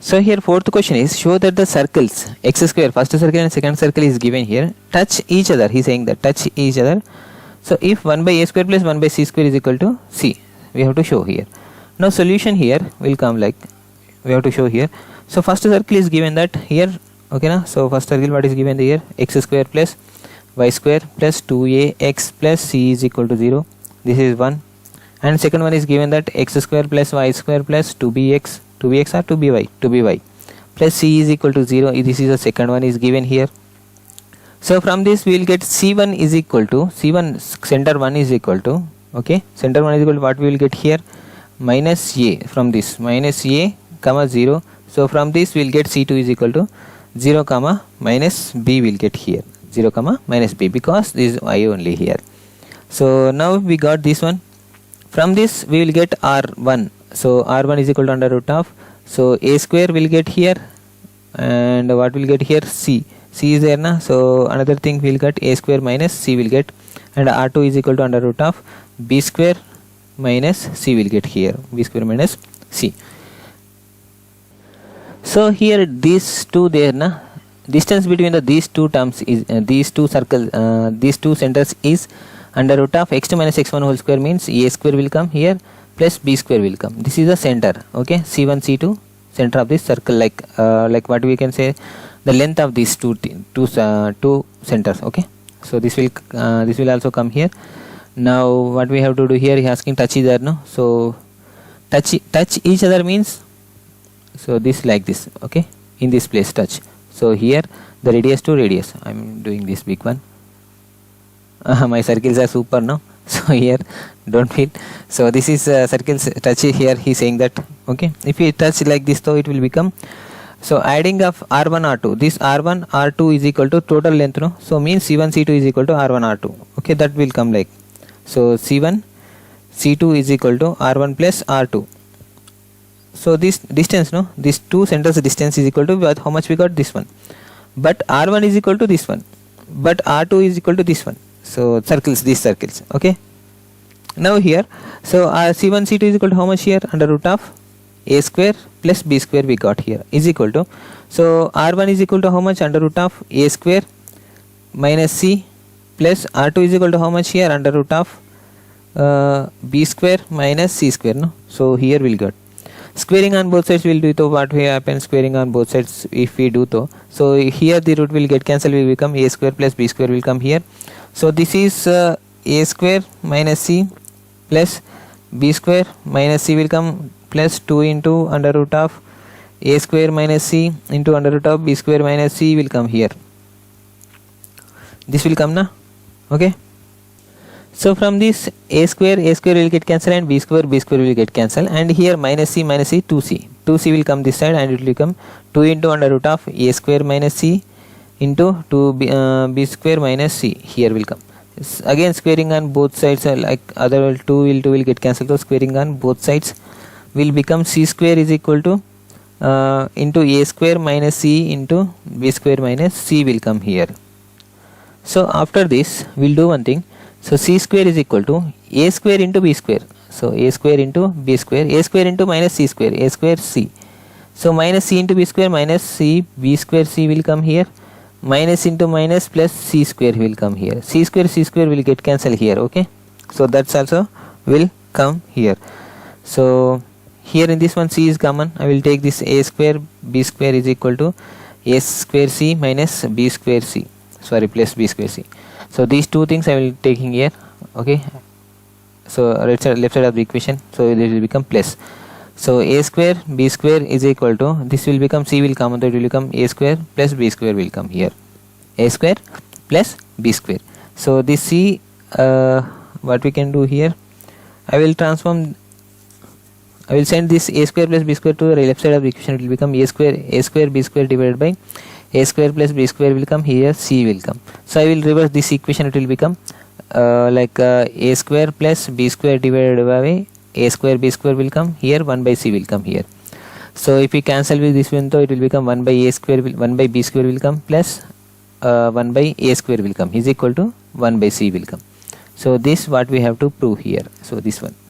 So here fourth question is, show that the circles x square, first circle and second circle is given here, touch each other. He is saying that touch each other. So if 1 by a square plus 1 by c square is equal to c, we have to show here. Now solution here will come like, we have to show here. So first circle is given that here, okay na. So first circle what is given here, x square plus y square plus 2ax plus c is equal to 0. This is 1. And second one is given that x square plus y square plus 2bx or 2by plus c is equal to 0. This is the second one is given here. So from this we will get c1 is equal to, c1 center 1 is equal to, okay, center 1 is equal to what we will get here, minus a, from this minus a comma 0. So from this we will get c2 is equal to 0 comma minus b will get here, 0 comma minus b, because this is y only here. So now we got this one. From this we will get r1. So r1 is equal to under root of, so a square will get here, and what will get here, c is there na. So another thing we will get a square minus c will get, and r2 is equal to under root of b square minus c will get here, b square minus c. So here these two there na, distance between these two terms is these two circles, these two centers is under root of x2 minus x1 whole square, means a square will come here plus b square will come. This is the center, okay, c1 c2 center of this circle, like what we can say, the length of these two centers, okay. So this will also come here. Now what we have to do here, he is asking touch each other, no. So touch each other means, so this like this, okay, in this place touch. So here the radius to radius, I am doing this big one. My circles are super now, so here don't feel. So this is circles touch here, he is saying that, okay. If we touch like this, so it will become, so adding of r1 r2, this r1 r2 is equal to total length, no. So means c1 c2 is equal to r1 r2, okay, that will come like, so c1 c2 is equal to r1 plus r2. So this distance, no, these two centers distance is equal to how much we got, this one, but r1 is equal to this one, but r2 is equal to this one. So circles, these circles, okay. Now here, so c1 c2 is equal to how much here, under root of a square plus b square we got here is equal to, so r1 is equal to how much, under root of a square minus c plus r2 is equal to how much here, under root of b square minus c square, no. So here we'll get squaring on both sides will do, so what will happen, squaring on both sides if we do so here the root will get cancelled, will become a square plus b square will come here. So this is a square minus c plus b square minus c will come plus 2 into under root of a square minus c into under root of b square minus c will come here. This will come na, okay. So from this a square will get cancelled, and b square will get cancelled, and here minus c 2c will come this side, and it will become 2 into under root of a square minus c into 2b square minus c here will come. Again squaring on both sides, like other 2 will get cancelled, so squaring on both sides will become c square is equal to into a square minus c into b square minus c will come here. So after this we will do one thing, so c square is equal to a square into b square, so a square into b square, a square into minus c square, a square c, so minus c into b square minus c b square c will come here, minus into minus plus c square will come here, c square will get cancelled here, okay. So that's also will come here. So here in this one c is common, I will take this a square b square is equal to a square c minus b square c, sorry, plus b square c. So these two things I will taking here, okay. So left side of the equation, so it will become plus. So a square b square is equal to, this will become c will come, so it will become a square plus b square will come here, a square plus b square. So this c, what we can do here, I will send this a square plus b square to the left side of the equation, it will become a square b square divided by a square plus b square will come here, c will come. So I will reverse this equation, it will become like a square plus b square divided by a square b square will come here, 1 by c will come here. So if we cancel with this one, so it will become 1 by a square 1 by b square will come plus 1 by a square will come is equal to 1 by c will come. So this what we have to prove here. So this one.